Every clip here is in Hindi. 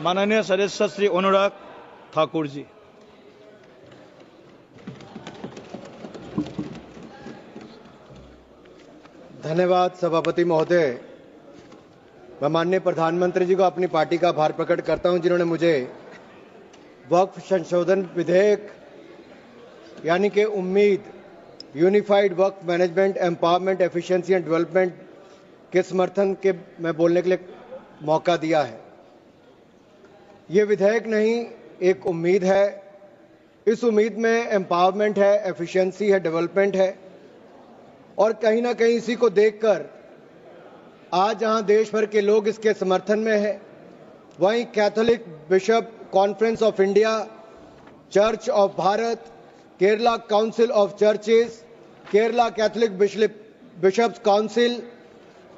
माननीय सदस्य श्री अनुराग ठाकुर जी। धन्यवाद सभापति महोदय। मैं माननीय प्रधानमंत्री जी को अपनी पार्टी का आभार प्रकट करता हूं, जिन्होंने मुझे वक्फ संशोधन विधेयक यानी कि उम्मीद unified Waqf management empowerment efficiency and development के समर्थन के में बोलने के लिए मौका दिया है। ये विधेयक नहीं, एक उम्मीद है। इस उम्मीद में एम्पावरमेंट है, एफिशिएंसी है, डेवलपमेंट है और कहीं ना कहीं इसी को देखकर आज जहां देश भर के लोग इसके समर्थन में हैं, वहीं Catholic bishop conference of India, church of Bharat, Kerala council of churches, Kerala Catholic bishops council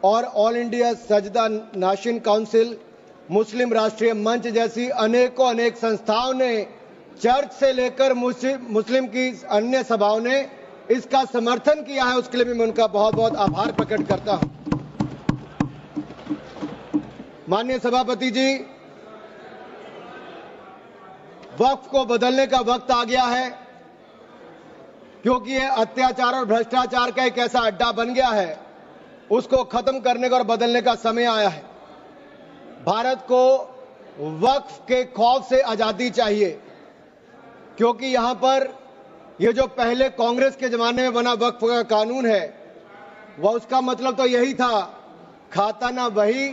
और all India Sajjada Nashin council, मुस्लिम राष्ट्रीय मंच जैसी अनेक संस्थाओं ने, चर्च से लेकर मुस्लिम की अन्य सभाओं ने इसका समर्थन किया है। उसके लिए भी मैं उनका बहुत बहुत आभार प्रकट करता हूं। माननीय सभापति जी, वक्फ को बदलने का वक्त आ गया है, क्योंकि यह अत्याचार और भ्रष्टाचार का एक ऐसा अड्डा बन गया है। उसको खत्म करने का और बदलने का समय आया है। भारत को वक्फ के खौफ से आजादी चाहिए, क्योंकि यहां पर ये जो पहले कांग्रेस के जमाने में बना वक्फ का कानून है, वह उसका मतलब तो यही था, खाता ना वही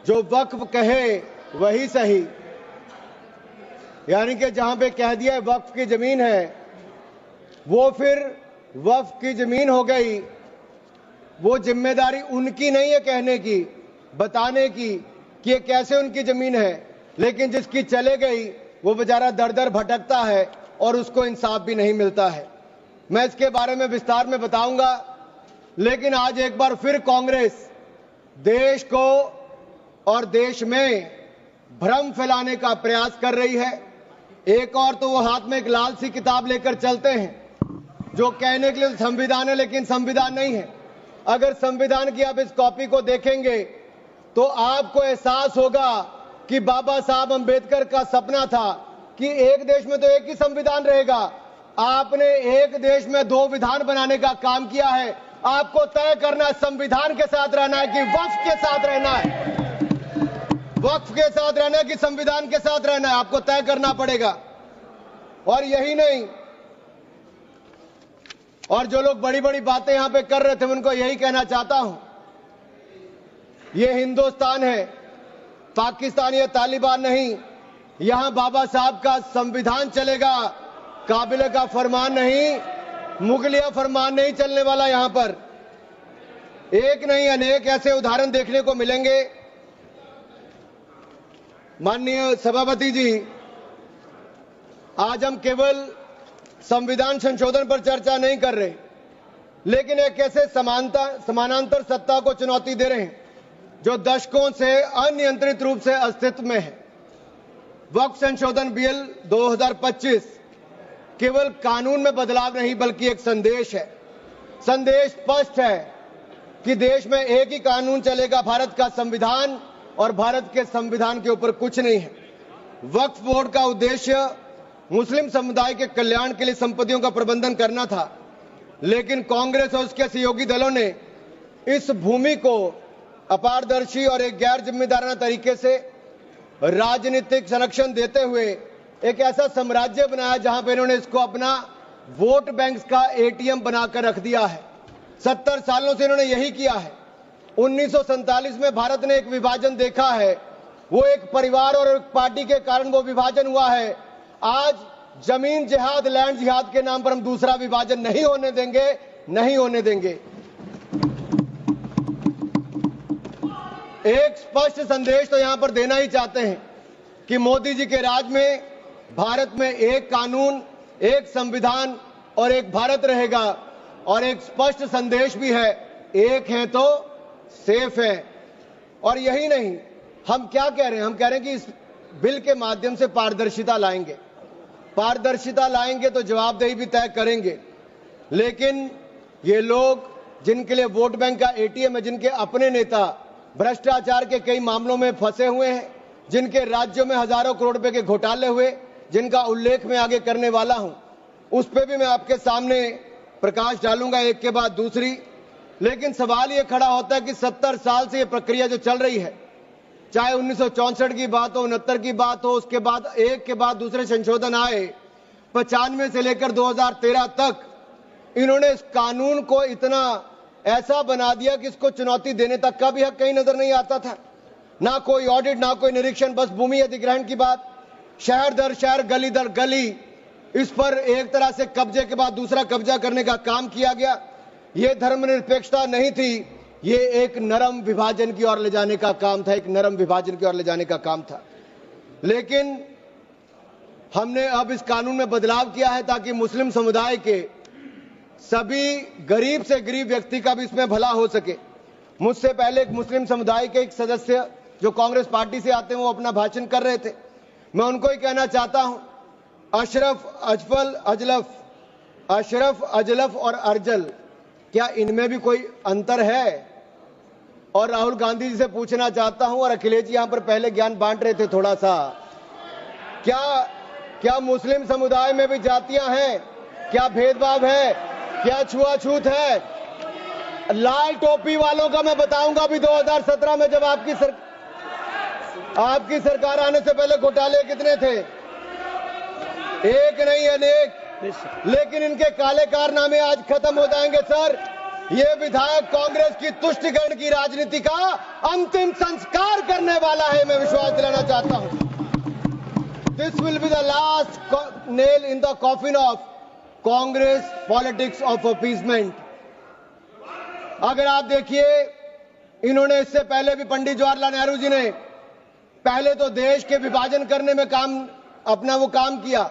जो वक्फ कहे वही सही। यानी कि जहां पे कह दिया वक्फ की जमीन है, वो फिर वक्फ की जमीन हो गई। वो जिम्मेदारी उनकी नहीं है कहने की, बताने की कि ये कैसे उनकी जमीन है, लेकिन जिसकी चले गई वो बेचारा दर दर भटकता है और उसको इंसाफ भी नहीं मिलता है। मैं इसके बारे में विस्तार में बताऊंगा, लेकिन आज एक बार फिर कांग्रेस देश को और देश में भ्रम फैलाने का प्रयास कर रही है। एक और तो वो हाथ में एक लाल सी किताब लेकर चलते हैं, जो कहने के लिए संविधान है लेकिन संविधान नहीं है। अगर संविधान की आप इस कॉपी को देखेंगे तो आपको एहसास होगा कि बाबा साहब अंबेडकर का सपना था कि एक देश में तो एक ही संविधान रहेगा। आपने एक देश में दो विधान बनाने का काम किया है। आपको तय करना है संविधान के साथ रहना है कि वक्फ के साथ रहना है, वक्फ के साथ रहना है कि संविधान के साथ रहना है, आपको तय करना पड़ेगा। और यही नहीं, और जो लोग बड़ी बड़ी बातें यहां पे कर रहे थे, उनको यही कहना चाहता हूं, ये हिंदुस्तान है, पाकिस्तान या तालिबान नहीं। यहां बाबा साहब का संविधान चलेगा, काबिले का फरमान नहीं, मुगलिया फरमान नहीं चलने वाला। यहां पर एक नहीं अनेक ऐसे उदाहरण देखने को मिलेंगे। माननीय सभापति जी, आज हम केवल संविधान संशोधन पर चर्चा नहीं कर रहे, लेकिन एक ऐसे समानांतर सत्ता को चुनौती दे रहे हैं जो दशकों से अनियंत्रित रूप से अस्तित्व में है। वक्फ संशोधन बिल 2025 केवल कानून में बदलाव नहीं, बल्कि एक संदेश है। संदेश स्पष्ट है कि देश में एक ही कानून चलेगा, भारत का संविधान, और भारत के संविधान के ऊपर कुछ नहीं है। वक्फ बोर्ड का उद्देश्य मुस्लिम समुदाय के कल्याण के लिए संपत्तियों का प्रबंधन करना था, लेकिन कांग्रेस और उसके सहयोगी दलों ने इस भूमि को अपारदर्शी और एक गैर जिम्मेदाराना तरीके से राजनीतिक संरक्षण देते हुए एक ऐसा साम्राज्य बनाया जहां पर इन्होंने इसको अपना वोट बैंक का एटीएम बनाकर रख दिया है। 70 सालों से इन्होंने यही किया है। 1947 में भारत ने एक विभाजन देखा है, वो एक परिवार और एक पार्टी के कारण वो विभाजन हुआ है। आज जमीन जिहाद, लैंड जिहाद के नाम पर हम दूसरा विभाजन नहीं होने देंगे, नहीं होने देंगे। एक स्पष्ट संदेश तो यहां पर देना ही चाहते हैं कि मोदी जी के राज में भारत में एक कानून, एक संविधान और एक भारत रहेगा। और एक स्पष्ट संदेश भी है, एक है तो सेफ है। और यही नहीं, हम क्या कह रहे हैं, हम कह रहे हैं कि इस बिल के माध्यम से पारदर्शिता लाएंगे। पारदर्शिता लाएंगे तो जवाबदेही भी तय करेंगे। लेकिन ये लोग जिनके लिए वोट बैंक का एटीएम है, जिनके अपने नेता भ्रष्टाचार के कई मामलों में फंसे हुए हैं, जिनके राज्यों में हजारों करोड़ रुपए के घोटाले हुए, जिनका उल्लेख मैं आगे करने वाला हूं, उस पर भी मैं आपके सामने प्रकाश डालूंगा एक के बाद दूसरी। लेकिन सवाल यह खड़ा होता है कि 70 साल से यह प्रक्रिया जो चल रही है, चाहे 1964 की बात हो, 69 की बात हो, उसके बाद एक के बाद दूसरे संशोधन आए, 95 से लेकर 2013 तक इन्होंने इस कानून को इतना ऐसा बना दिया कि इसको चुनौती देने तक का भी हक कहीं नजर नहीं आता था। ना कोई ऑडिट, ना कोई निरीक्षण, बस भूमि अधिग्रहण की बात, शहर दर शहर, गली दर गली, इस पर एक तरह से कब्जे के बाद दूसरा कब्जा करने का काम किया गया। यह धर्मनिरपेक्षता नहीं थी, ये एक नरम विभाजन की ओर ले जाने का काम था, एक नरम विभाजन की ओर ले जाने का काम था। लेकिन हमने अब इस कानून में बदलाव किया है ताकि मुस्लिम समुदाय के सभी गरीब से गरीब व्यक्ति का भी इसमें भला हो सके। मुझसे पहले एक मुस्लिम समुदाय के एक सदस्य जो कांग्रेस पार्टी से आते हैं वो अपना भाषण कर रहे थे। मैं उनको ही कहना चाहता हूं, अशरफ, अजलफ और अर्जल, क्या इनमें भी कोई अंतर है? और राहुल गांधी जी से पूछना चाहता हूं, और अखिलेश जी यहां पर पहले ज्ञान बांट रहे थे थोड़ा सा, क्या मुस्लिम समुदाय में भी जातियां हैं? क्या भेदभाव है? क्या छुआछूत है? लाल टोपी वालों का मैं बताऊंगा भी 2017 में जब आपकी सरकार आने से पहले घोटाले कितने थे? एक नहीं अनेक। लेकिन इनके काले कारनामे आज खत्म हो जाएंगे सर। ये विधायक कांग्रेस की तुष्टिकरण की राजनीति का अंतिम संस्कार करने वाला है, मैं विश्वास दिलाना चाहता हूं। This will be the last nail in the coffin of Congress politics of appeasement. अगर आप देखिए, इन्होंने इससे पहले भी पंडित जवाहरलाल नेहरू जी ने पहले तो देश के विभाजन करने में अपना काम किया,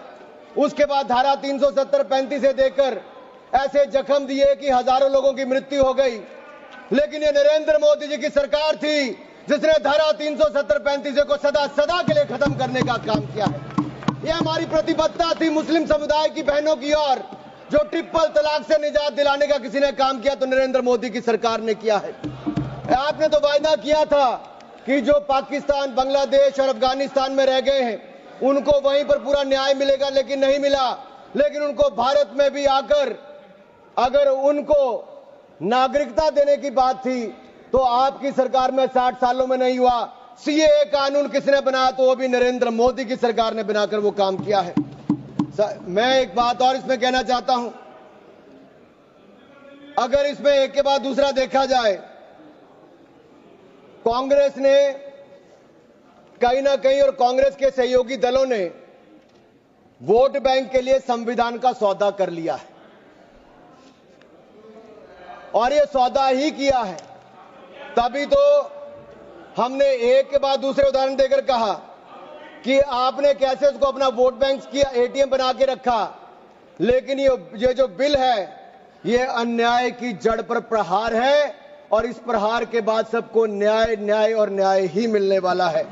उसके बाद धारा 370-35 से देकर ऐसे जख्म दिए कि हजारों लोगों की मृत्यु हो गई। लेकिन ये नरेंद्र मोदी जी की सरकार थी जिसने धारा 370-35 को सदा के लिए खत्म करने का काम किया है। यह हमारी प्रतिबद्धता थी मुस्लिम समुदाय की बहनों की ओर। जो ट्रिपल तलाक से निजात दिलाने का किसी ने काम किया तो नरेंद्र मोदी की सरकार ने किया है। आपने तो वायदा किया था कि जो पाकिस्तान, बांग्लादेश और अफगानिस्तान में रह गए हैं उनको वहीं पर पूरा न्याय मिलेगा, लेकिन नहीं मिला। लेकिन उनको भारत में भी आकर अगर उनको नागरिकता देने की बात थी तो आपकी सरकार में 60 सालों में नहीं हुआ। सीएए कानून किसने बनाया? तो वो भी नरेंद्र मोदी की सरकार ने बनाकर वो काम किया है। मैं एक बात और इसमें कहना चाहता हूं, अगर इसमें एक के बाद दूसरा देखा जाए, कांग्रेस ने कहीं ना कहीं और कांग्रेस के सहयोगी दलों ने वोट बैंक के लिए संविधान का सौदा कर लिया है, और ये सौदा ही किया है। तभी तो हमने एक के बाद दूसरे उदाहरण देकर कहा कि आपने कैसे उसको अपना वोट बैंक किया, एटीएम बना के रखा। लेकिन ये जो बिल है ये अन्याय की जड़ पर प्रहार है, और इस प्रहार के बाद सबको न्याय न्याय और न्याय ही मिलने वाला है।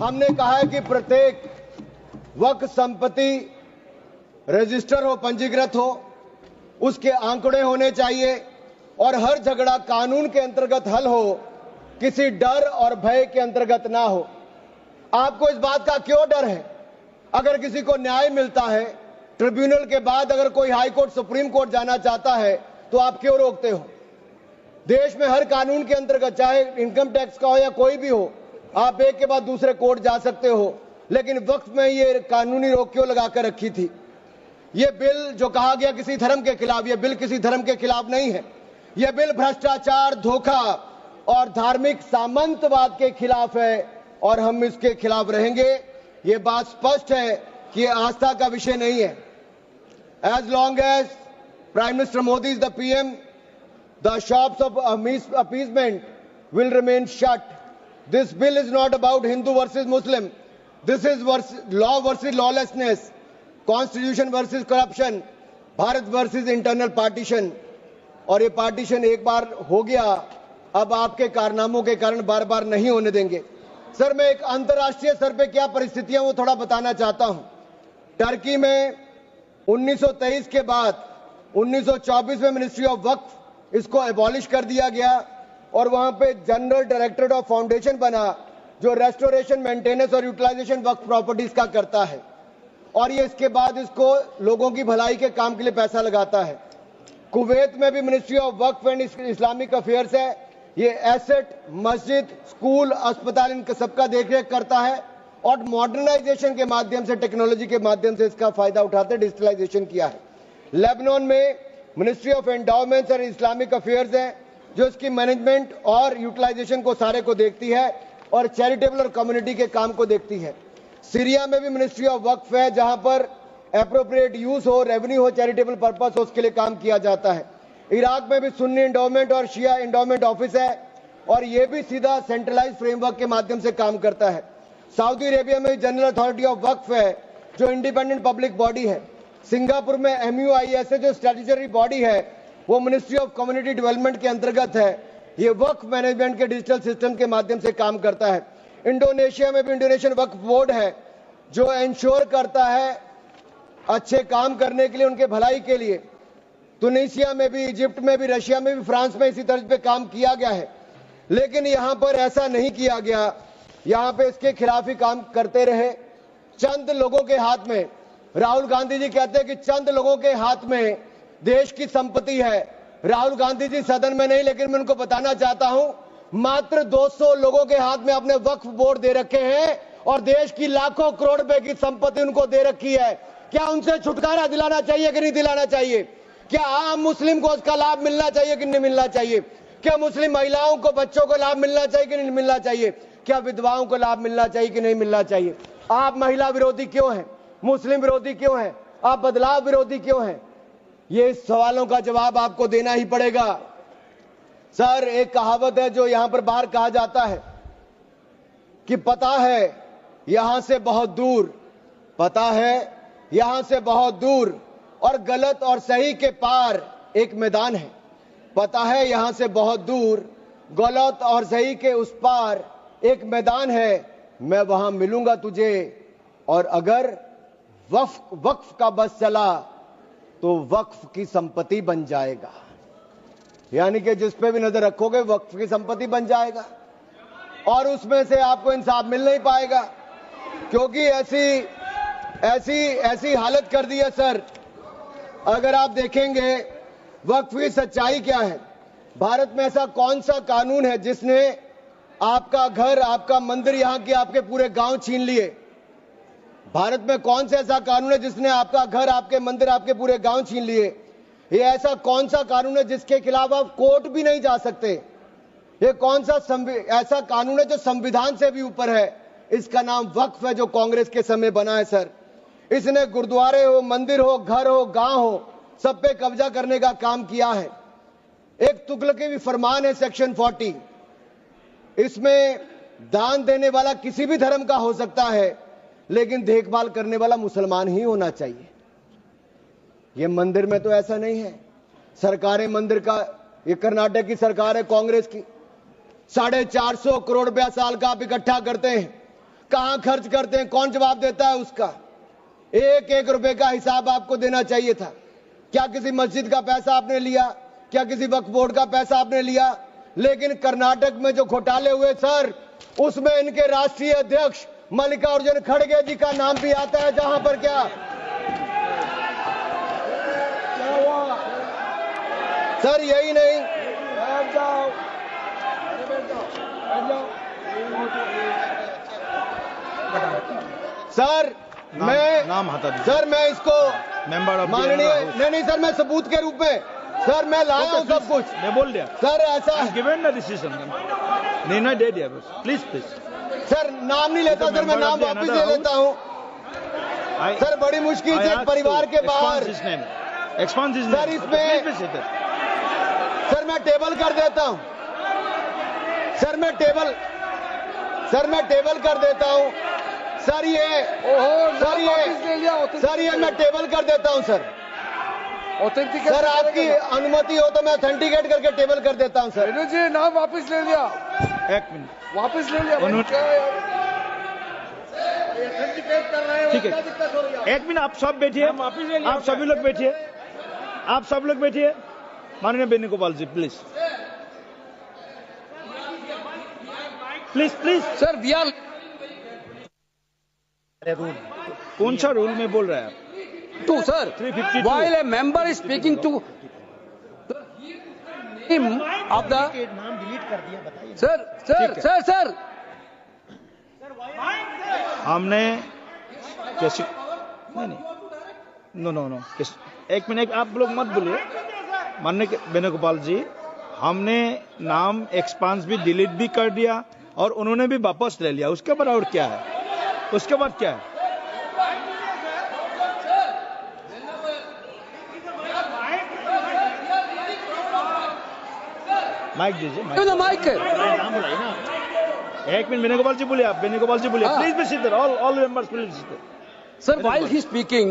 हमने कहा है कि प्रत्येक वक्फ संपत्ति रजिस्टर हो, पंजीकृत हो, उसके आंकड़े होने चाहिए, और हर झगड़ा कानून के अंतर्गत हल हो, किसी डर और भय के अंतर्गत ना हो। आपको इस बात का क्यों डर है? अगर किसी को न्याय मिलता है, ट्रिब्यूनल के बाद अगर कोई हाई कोर्ट, सुप्रीम कोर्ट जाना चाहता है तो आप क्यों रोकते हो? देश में हर कानून के अंतर्गत, चाहे इनकम टैक्स का हो या कोई भी हो, आप एक के बाद दूसरे कोर्ट जा सकते हो। लेकिन वक्फ में ये कानूनी रोक क्यों लगाकर रखी थी? ये बिल जो कहा गया किसी धर्म के खिलाफ, ये बिल किसी धर्म के खिलाफ नहीं है। यह बिल भ्रष्टाचार, धोखा और धार्मिक सामंतवाद के खिलाफ है, और हम इसके खिलाफ रहेंगे। ये बात स्पष्ट है कि आस्था का विषय नहीं है। As long as prime minister Modi is the PM, the shops of appeasement will remain shut. This bill is not about Hindu versus Muslim. This is law versus lawlessness, constitution versus corruption, Bharat versus internal partition. और ये पार्टीशन एक बार हो गया, अब आपके कारनामों के कारण बार बार नहीं होने देंगे। सर, मैं एक अंतर्राष्ट्रीय स्तर पे क्या परिस्थितियां वो थोड़ा बताना चाहता हूं। टर्की में 1923 के बाद 1924 में मिनिस्ट्री ऑफ वक्फ इसको एबॉलिश कर दिया गया, और वहां पे जनरल डायरेक्टरेट ऑफ फाउंडेशन बना, जो रेस्टोरेशन, मेंटेनेंस और यूटिलाइजेशन वक्फ प्रॉपर्टीज का करता है, और ये इसके बाद इसको लोगों की भलाई के काम के लिए पैसा लगाता है। कुवैत में भी ministry of Waqf and Islamic affairs है, ये एसेट, मस्जिद, स्कूल, अस्पताल, इन सबका देखरेख करता है और मॉडर्नाइजेशन के माध्यम से, टेक्नोलॉजी के माध्यम से इसका फायदा उठाते, डिजिटलाइजेशन किया है। लेबनान में मिनिस्ट्री ऑफ एंडाउमेंट्स और इस्लामिक अफेयर्स है, जो इसकी मैनेजमेंट और यूटिलाइजेशन को सारे को देखती है और चैरिटेबल और कम्युनिटी के काम को देखती है। सीरिया में भी मिनिस्ट्री ऑफ वक्फ है, जहां पर एप्रोप्रिएट यूज हो, रेवेन्यू हो, चैरिटेबल पर्पस हो, उसके लिए काम किया जाता है। इराक में भी सुन्नी एंडोमेंट और शिया एंडोमेंट ऑफिस है और यह भी सीधा सेंट्रलाइज फ्रेमवर्क के माध्यम से काम करता है। सऊदी अरेबिया में जनरल अथॉरिटी ऑफ वक्फ है, जो इंडिपेंडेंट पब्लिक बॉडी है। सिंगापुर में MUIS है, जो स्टैट्यूटरी बॉडी है, वो मिनिस्ट्री ऑफ कम्युनिटी डेवलपमेंट के अंतर्गत है। ये वक्फ मैनेजमेंट के डिजिटल सिस्टम के माध्यम से काम करता है। इंडोनेशिया में भी इंडोनेशियन वक्फ बोर्ड है, जो इंश्योर करता है अच्छे काम करने के लिए, उनके भलाई के लिए। तुनिसिया में भी, इजिप्ट में भी, रशिया में भी, फ्रांस में इसी तर्ज पे काम किया गया है, लेकिन यहां पर ऐसा नहीं किया गया। यहां पे इसके खिलाफ ही काम करते रहे। चंद लोगों के हाथ में, राहुल गांधी जी कहते हैं कि चंद लोगों के हाथ में देश की संपत्ति है। राहुल गांधी जी सदन में नहीं, लेकिन मैं उनको बताना चाहता हूं, मात्र 200 लोगों के हाथ में अपने वक्फ बोर्ड दे रखे हैं और देश की लाखों करोड़ रुपए की संपत्ति उनको दे रखी है। क्या उनसे छुटकारा दिलाना चाहिए कि नहीं दिलाना चाहिए? क्या आम मुस्लिम को उसका लाभ मिलना चाहिए कि नहीं मिलना चाहिए? क्या मुस्लिम महिलाओं को, बच्चों को लाभ मिलना चाहिए कि नहीं मिलना चाहिए? क्या विधवाओं को लाभ मिलना चाहिए कि नहीं मिलना चाहिए? आप महिला विरोधी क्यों हैं? मुस्लिम विरोधी क्यों हैं? आप बदलाव विरोधी क्यों हैं? ये सवालों का जवाब आपको देना ही पड़ेगा। सर, एक कहावत है जो यहां पर बाहर कहा जाता है कि पता है यहां से बहुत दूर, पता है यहां से बहुत दूर और गलत और सही के पार एक मैदान है। पता है यहां से बहुत दूर, गलत और सही के उस पार एक मैदान है। मैं वहां मिलूंगा तुझे, और अगर वक्फ का बस चला तो वक्फ की संपत्ति बन जाएगा। यानी कि जिस पे भी नजर रखोगे वक्फ की संपत्ति बन जाएगा और उसमें से आपको इंसाफ मिल नहीं पाएगा, क्योंकि ऐसी हालत कर दी है। सर, अगर आप देखेंगे वक्फ की सच्चाई क्या है, भारत में ऐसा कौन सा कानून है जिसने आपका घर, आपका मंदिर, यहां के आपके पूरे गांव छीन लिए? भारत में कौन सा ऐसा कानून है जिसने आपका घर, आपके मंदिर, आपके पूरे गांव छीन लिए? ये ऐसा कौन सा कानून है जिसके खिलाफ आप कोर्ट भी नहीं जा सकते? ये कौन सा ऐसा कानून है जो संविधान से भी ऊपर है? इसका नाम वक्फ है, जो कांग्रेस के समय बना है। सर, इसने गुरुद्वारे हो, मंदिर हो, घर हो, गांव हो, सब पे कब्जा करने का काम किया है। एक तुगलकी भी फरमान है, सेक्शन 40, इसमें दान देने वाला किसी भी धर्म का हो सकता है, लेकिन देखभाल करने वाला मुसलमान ही होना चाहिए। ये मंदिर में तो ऐसा नहीं है। सरकारें मंदिर का, ये कर्नाटक की सरकार है कांग्रेस की, 450 करोड़ रुपया साल का आप इकट्ठा करते हैं, कहां खर्च करते हैं? कौन जवाब देता है उसका? एक एक रुपए का हिसाब आपको देना चाहिए था। क्या किसी मस्जिद का पैसा आपने लिया? क्या किसी वक्फ बोर्ड का पैसा आपने लिया? लेकिन कर्नाटक में जो घोटाले हुए सर, उसमें इनके राष्ट्रीय अध्यक्ष मल्लिकार्जुन खड़गे जी का नाम भी आता है। जहां पर क्या सर, यही नहीं, सर नाम हटा दीजिए। सर मैं इसको माननीय नहीं सर, मैं सबूत के रूप में सर मैं लाया हूं सब कुछ। मैं बोल दिया सर, ऐसा गिवन द डिसीजन निर्णय दे दिया बस। प्लीज सर, नाम नहीं लेता सर, मैं नाम वापस ले लेता हूं सर। बड़ी मुश्किल से परिवार के बाहर सर, इसमें सर मैं टेबल कर देता हूं सर, मैं टेबल कर देता हूं सर। ये मैं टेबल कर देता हूं सर। सर, आपकी अनुमति हो तो मैं ऑथेंटिकेट करके टेबल कर देता हूं सर। रेणु जी, नाम वापस ले लिया। एक मिनट, वापस ले लिया। ठीक है, एक मिनट, आप सब बैठिए, आप सभी लोग बैठिए, आप सब लोग बैठिए। माननीय Venugopal ji please. Please please. Sir we are कौन सा रूल में बोल रहा है आप? To sir 352. while a member is speaking to him of the नाम डिलीट कर दिया, बताइए। सर हमने कैसे नहीं नो नो नो एक मिनट आप लोग मत बोलिए। माननीय वेणुगोपाल जी, हमने नाम एक्सपांस भी डिलीट भी कर दिया और उन्होंने भी वापस ले लिया। उसके बाद और क्या है? उसके बाद क्या है? माइक दीजिए। माइक नाम बुलाइए ना। एक मिनट वेणुगोपाल जी बोलिए। आप वेणुगोपाल जी बोलिए। Please be sit there. All members please sit there. Sir, while he is speaking,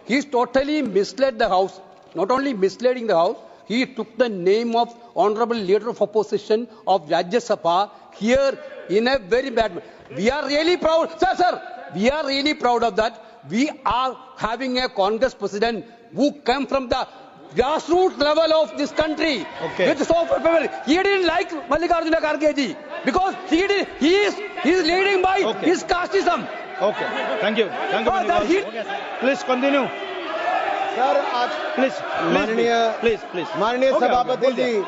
he is totally misled the House. Not only misleading the House, he took the name of Honorable Leader of Opposition of Rajya Sabha here in a very bad way. We are really proud, sir. We are really proud of that. We are having a Congress president who came from the grassroots level of this country. Okay. With so much power. He didn't like Mallikarjuna Kharge ji because he is leading by Okay. his casteism. Okay, thank you please continue sir आज प्लीज माननीय सभापति जी,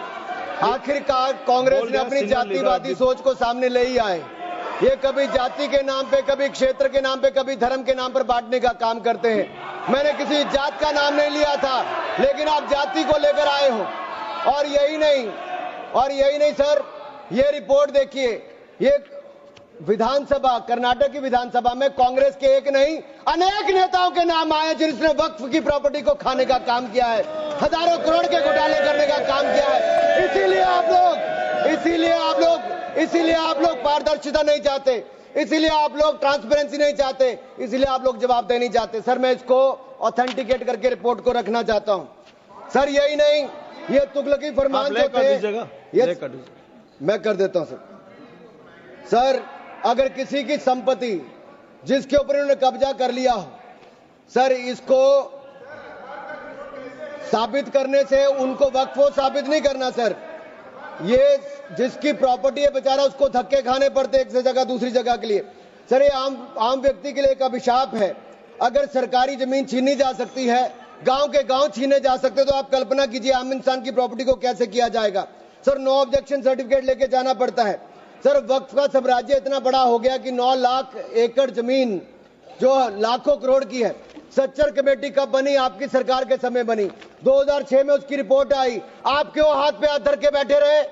आखिरकार कांग्रेस ने अपनी जातिवादी सोच को सामने ले ही आए। ये कभी जाति के नाम पे, कभी क्षेत्र के नाम पे, कभी धर्म के नाम पर बांटने का काम करते हैं। मैंने किसी जात का नाम नहीं लिया था, लेकिन आप जाति को लेकर आए हो। और यही नहीं सर, ये रिपोर्ट देखिए। ये विधानसभा, कर्नाटक की विधानसभा में कांग्रेस के एक नहीं अनेक नेताओं के नाम आए जिन्होंने वक्फ की प्रॉपर्टी को खाने का काम किया है, हजारों करोड़ के घोटाले करने का काम किया है। इसीलिए आप लोग पारदर्शिता नहीं चाहते, इसीलिए आप लोग ट्रांसपेरेंसी नहीं चाहते, इसीलिए आप लोग जवाबदेही नहीं चाहते। सर मैं इसको ऑथेंटिकेट करके रिपोर्ट को रखना चाहता हूं। सर यही नहीं, ये तुगलकी फरमान जो थे, मैं कर देता हूं सर। अगर किसी की संपत्ति जिसके ऊपर उन्होंने कब्जा कर लिया हो, सर इसको साबित करने से उनको वक्फ साबित नहीं करना सर। ये जिसकी प्रॉपर्टी है बेचारा, उसको धक्के खाने पड़ते एक से जगह दूसरी जगह के लिए। सर ये आम व्यक्ति के लिए एक अभिशाप है। अगर सरकारी जमीन छीनी जा सकती है, गांव के गांव छीने जा सकते, तो आप कल्पना कीजिए आम इंसान की प्रॉपर्टी को कैसे किया जाएगा। सर नो ऑब्जेक्शन सर्टिफिकेट लेके जाना पड़ता है। सर वक्फ का साम्राज्य इतना बड़ा हो गया कि 9 लाख एकड़ जमीन जो लाखों करोड़ की है। सच्चर कमेटी कब बनी? आपकी सरकार के समय बनी। 2006 में उसकी रिपोर्ट आई। आप क्यों हाथ पे हाथ धर के बैठे रहे?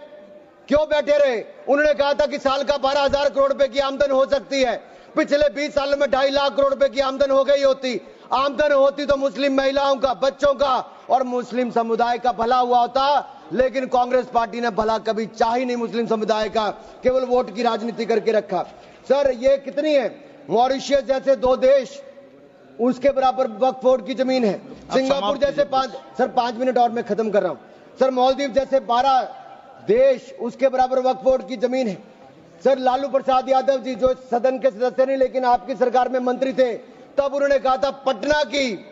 क्यों बैठे रहे? उन्होंने कहा था कि साल का 12,000 करोड़ रुपए की आमदन हो सकती है। पिछले 20 सालों में 2.5 लाख करोड़ रुपए की आमदन हो गई होती। आमदन होती तो मुस्लिम महिलाओं का, बच्चों का और मुस्लिम समुदाय का भला हुआ होता। लेकिन कांग्रेस पार्टी ने भला कभी चाह ही नहीं मुस्लिम समुदाय का, केवल वोट की राजनीति करके रखा। सर ये कितनी है? मॉरिशस जैसे 2 देश, उसके बराबर वक्फ बोर्ड की जमीन है। सिंगापुर जैसे 5 मिनट और मैं खत्म कर रहा हूं। सर मालदीव जैसे 12 देश, उसके बराबर वक्फ बोर्ड की जमीन है। सर लालू प्रसाद यादव जी जो सदन के सदस्य नहीं लेकिन आपकी सरकार में मंत्री थे, तब उन्होंने कहा था पटना की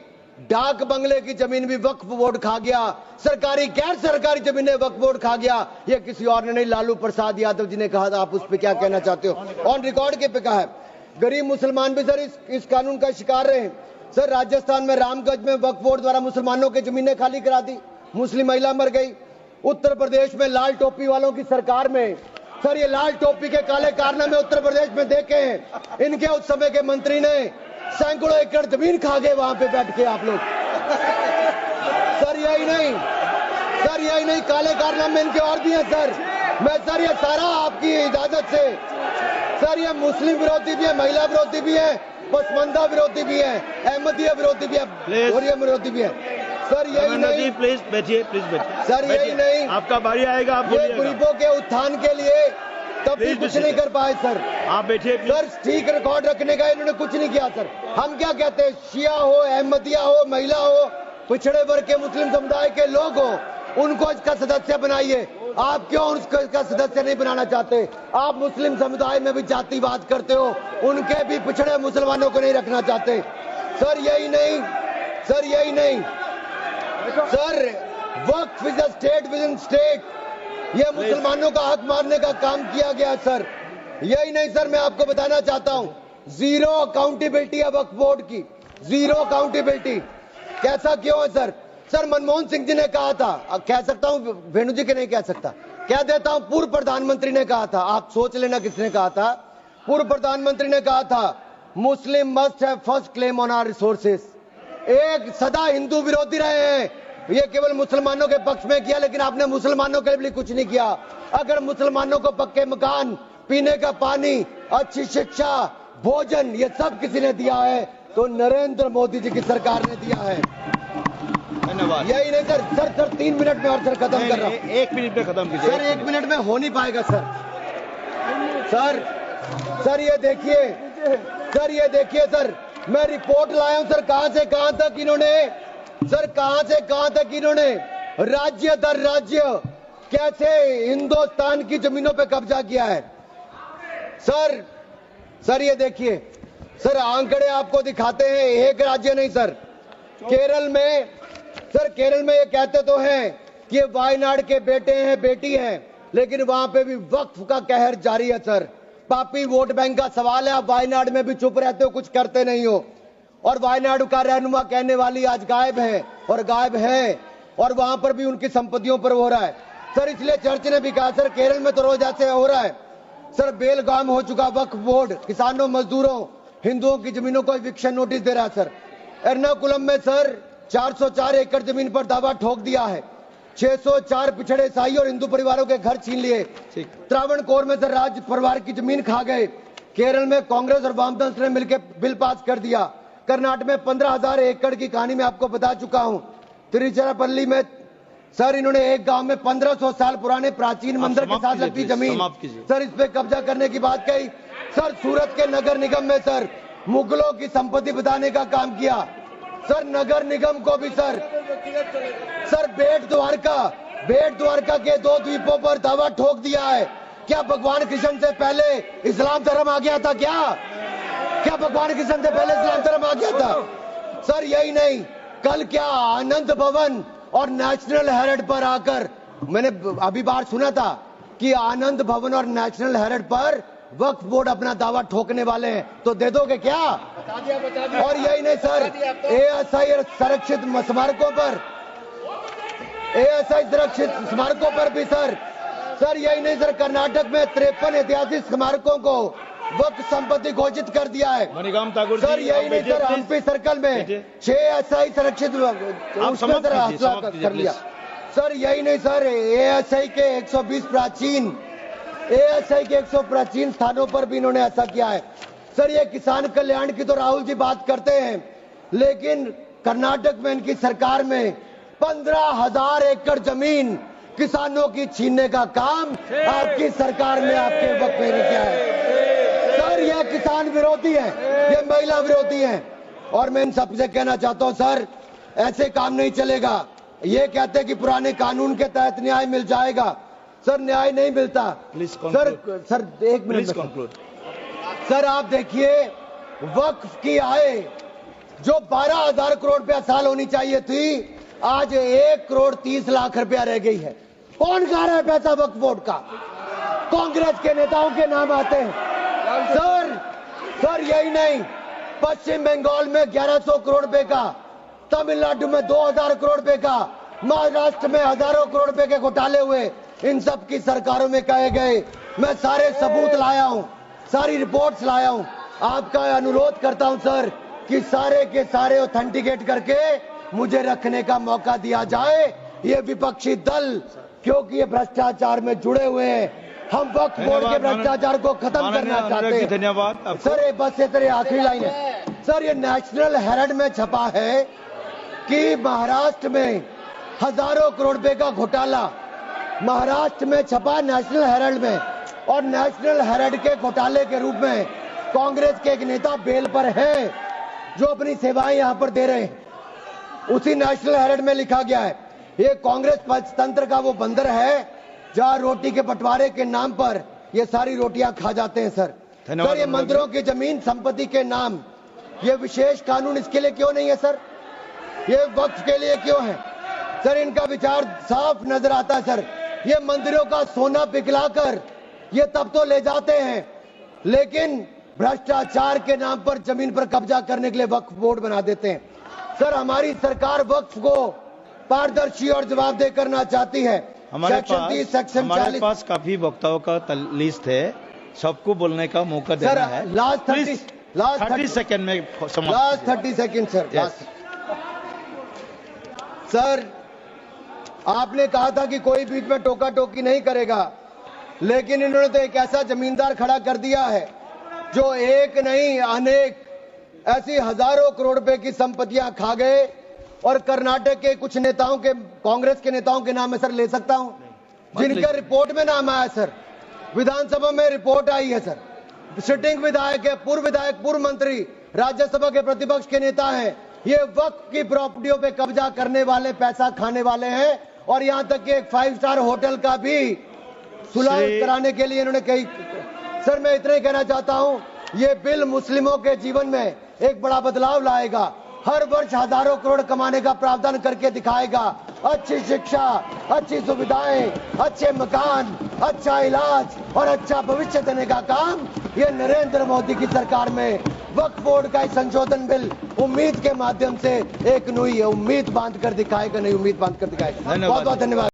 डाक बंगले की जमीन भी वक्फ बोर्ड खा गया, सरकारी गैर सरकारी जमीनें वक्फ बोर्ड खा गया। ये किसी और ने नहीं, लालू प्रसाद यादव जी ने कहा था। आप उस पर क्या कहना चाहते हो? ऑन रिकॉर्ड के पे कहा है। गरीब मुसलमान भी सर इस कानून का शिकार रहे। सर राजस्थान में रामगंज में वक्फ बोर्ड द्वारा मुसलमानों की जमीनें खाली करा दी, मुस्लिम महिला मर गई। उत्तर प्रदेश में लाल टोपी वालों की सरकार में, सर ये लाल टोपी के काले कारनामे उत्तर प्रदेश में देखे हैं। इनके उस समय के मंत्री ने सैकड़ों एकड़ जमीन खा गए वहां पे बैठ के आप लोग। सर यही नहीं, काले कारनामे इनके और भी हैं सर। मैं सर ये सारा आपकी इजाजत से, सर ये मुस्लिम विरोधी भी है, महिला विरोधी भी है, पसमंदा विरोधी भी है, अहमदिया विरोधी भी है, गोरिया विरोधी भी है। सर यही नहीं, प्लीज बैठिए सर यही नहीं, आपका बारी आएगा, आप ये गरीबों के उत्थान के लिए तब भी कुछ नहीं कर पाए सर। आप बैठिए सर ठीक रिकॉर्ड रखने का इन्होंने कुछ नहीं किया सर। हम क्या कहते हैं, शिया हो, अहमदिया हो, महिला हो, पिछड़े वर्ग के मुस्लिम समुदाय के लोग हो, उनको इसका सदस्य बनाइए। आप क्यों उसको इसका सदस्य नहीं बनाना चाहते? आप मुस्लिम समुदाय में भी जातिवाद करते हो, उनके भी पिछड़े मुसलमानों को नहीं रखना चाहते। सर यही नहीं, sir Waqf is a state with in state. ये मुसलमानों का हक मारने का काम किया गया सर। यही नहीं सर, मैं आपको बताना चाहता हूं, जीरो अकाउंटेबिलिटी है वक्फ बोर्ड की, जीरो अकाउंटेबिलिटी। कैसा क्यों है सर? सर मनमोहन सिंह जी ने कहा था, कह सकता हूं, वेणु जी के नहीं कह सकता, कह देता हूं, पूर्व प्रधानमंत्री ने कहा था, आप सोच लेना किसने कहा था। पूर्व प्रधानमंत्री ने कहा था, Muslim must have first claim on our resources. एक सदा हिंदू विरोधी रहे हैं, ये केवल मुसलमानों के पक्ष में किया, लेकिन आपने मुसलमानों के लिए कुछ नहीं किया। अगर मुसलमानों को पक्के मकान, पीने का पानी, अच्छी शिक्षा, भोजन, ये सब किसी ने दिया है तो नरेंद्र मोदी जी की सरकार ने दिया है। धन्यवाद। यही नहीं सर, सर 3 मिनट में और सर खत्म कर रहा हूं। 1 मिनट में खत्म कीजिए। सर 1 मिनट में हो नहीं पाएगा सर। सर ये देखिए सर, मैं रिपोर्ट लाया हूं सर, कहां से कहां तक इन्होंने राज्य दर राज्य कैसे हिंदुस्तान की जमीनों पे कब्जा किया है। सर ये देखिए सर, आंकड़े आपको दिखाते हैं, एक राज्य नहीं सर, केरल में ये कहते तो हैं कि ये वायनाड के बेटे हैं, बेटी हैं, लेकिन वहां पे भी वक्फ का कहर जारी है सर। पापी वोट बैंक का सवाल है, आप वायनाड में भी चुप रहते हो, कुछ करते नहीं हो, और वायनाड का रहनुमा कहने वाली आज गायब है, और वहां पर भी उनकी संपत्तियों पर हो रहा है सर। इसलिए चर्च ने भी कहा सर, केरल में तो रोज ऐसे हो रहा है सर, बेलगाम हो चुका वक्फ बोर्ड, किसानों, मजदूरों, हिंदुओं की जमीनों को इविक्शन नोटिस दे रहा है सर। एर्नाकुलम में सर 404 एकड़ जमीन पर दावा ठोक दिया है, 604 पिछड़े ईसाई और हिंदू परिवारों के घर छीन लिए। त्रावणकोर में सर राज परिवार की जमीन खा गए। केरल में कांग्रेस और वामदल ने मिलकर बिल पास कर दिया। कर्नाटक में 15,000 एकड़ की कहानी मैं आपको बता चुका हूं। तिरुचिरापल्ली में सर इन्होंने एक गांव में 1500 साल पुराने प्राचीन मंदिर के साथ लगती जमीन सर, इस पे कब्जा करने की बात कही सर। सूरत के नगर निगम में सर मुगलों की संपत्ति बताने का काम किया सर। नगर निगम को भी सर बेट द्वारका के 2 द्वीपों पर दावा ठोक दिया है। क्या भगवान कृष्ण से पहले इस्लाम धर्म आ गया था? क्या भगवान कृष्ण से पहले इस्लाम धर्म आ गया था सर? यही नहीं, कल क्या आनंद भवन और नेशनल हेरिटेज पर आकर, मैंने अभी बार सुना था कि आनंद भवन और नेशनल हेरिटेज पर वक्फ बोर्ड अपना दावा ठोकने वाले हैं, तो दे दोगे क्या? और यही नहीं सर, एएसआई संरक्षित स्मारकों पर भी सर यही नहीं सर, कर्नाटक में 53 ऐतिहासिक स्मारकों को वक्फ संपत्ति घोषित कर दिया है। मणिकाम ठाकुर सर यही नहीं सर, हम्पी सर्कल में 6 एएसआई संरक्षित उसमें कर लिया सर। यही नहीं सर, एएसआई के 120 प्राचीन स्थानों पर भी इन्होंने ऐसा किया है सर। ये किसान कल्याण की तो राहुल जी बात करते हैं, लेकिन कर्नाटक में इनकी सरकार में 15,000 एकड़ जमीन किसानों की छीनने का काम आपकी सरकार में आपके वक्त में किया है सर। ये किसान विरोधी है, ये महिला विरोधी है, और मैं इन सबसे कहना चाहता हूं सर, ऐसे काम नहीं चलेगा। ये कहते कि पुराने कानून के तहत न्याय मिल जाएगा सर, न्याय नहीं मिलता सर 1 मिनट सर। आप देखिए, वक्फ की आय जो 12,000 करोड़ रुपया साल होनी चाहिए थी, आज 1 करोड़ 30 लाख रुपया रह गई है। कौन खा रहा है पैसा वक्फ बोर्ड का? कांग्रेस के नेताओं के नाम आते हैं सर। यही नहीं, पश्चिम बंगाल में 1100 करोड़ रुपए का, तमिलनाडु में 2000 करोड़ रुपए का, महाराष्ट्र में हजारों करोड़ रुपए के घोटाले हुए। इन सब की सरकारों में कहे गए, मैं सारे सबूत लाया हूं, सारी रिपोर्ट्स लाया हूं। आपका अनुरोध करता हूं सर कि सारे के सारे ऑथेंटिकेट करके मुझे रखने का मौका दिया जाए। ये विपक्षी दल, क्योंकि ये भ्रष्टाचार में जुड़े हुए हैं, हम वक्फ बोर्ड के भ्रष्टाचार को खत्म करना चाहते हैं। धन्यवाद सर। बस ये तेरे आखिरी लाइन है सर, ये नेशनल हेरिटेज में छपा है कि महाराष्ट्र में हजारों करोड़ रुपए का घोटाला, महाराष्ट्र में छपा नेशनल हेरिटेज में, और नेशनल हेरिटेज के घोटाले के रूप में कांग्रेस के एक नेता बेल पर हैं जो अपनी सेवाएं यहां पर दे रहे हैं। उसी नेशनल हेरिटेज में लिखा गया है, ये कांग्रेस पंचतंत्र का वो बंदर है जहां रोटी के बंटवारे के नाम पर ये सारी रोटियां खा जाते हैं सर। सर ये मंदिरों की जमीन संपत्ति के नाम, ये विशेष कानून इसके लिए क्यों नहीं है सर? ये वक्फ के लिए क्यों है सर? इनका विचार साफ नजर आता है सर। ये मंदिरों का सोना पिघलाकर ये तब तो ले जाते हैं लेकिन भ्रष्टाचार के नाम पर जमीन पर कब्जा करने के लिए वक्फ बोर्ड बना देते हैं। सर, हमारी सरकार वक्फ को पारदर्शी और जवाबदेह करना चाहती है। हमारे सेक्शन 40 पास काफी वक्ताओं का लिस्ट है, सबको बोलने का मौका देना है। लास्ट 30 सेकंड में लास्ट 30 सेकंड सर। सर, आपने कहा था कि कोई बीच में टोका टोकी नहीं करेगा, लेकिन इन्होंने तो एक ऐसा जमींदार खड़ा कर दिया है जो एक नहीं अनेक ऐसी हजारों करोड़ रुपए की संपत्तियां खा गए। और कर्नाटक के कुछ नेताओं के, कांग्रेस के नेताओं के नाम है सर, ले सकता हूं, जिनका रिपोर्ट में नाम आया सर, विधानसभा में रिपोर्ट आई है सर। सिटिंग विधायक है, पूर्व विधायक, पूर्व मंत्री, राज्यसभा के प्रतिपक्ष के नेता हैं। ये वक्फ की प्रॉपर्टियों पे कब्जा करने वाले, पैसा खाने वाले हैं। और यहां तक कि एक 5 स्टार होटल का भी सुलह कराने के लिए इन्होंने कही। सर, मैं इतना ही कहना चाहता हूं, ये बिल मुस्लिमों के जीवन में एक बड़ा बदलाव लाएगा। हर वर्ष हजारों करोड़ कमाने का प्रावधान करके दिखाएगा। अच्छी शिक्षा, अच्छी सुविधाएं, अच्छे मकान, अच्छा इलाज और अच्छा भविष्य देने का काम ये नरेंद्र मोदी की सरकार में वक्फ बोर्ड का संशोधन बिल उम्मीद के माध्यम से एक नई उम्मीद बांध कर दिखाएगा, नई उम्मीद बांध कर दिखाएगा। बहुत बहुत धन्यवाद।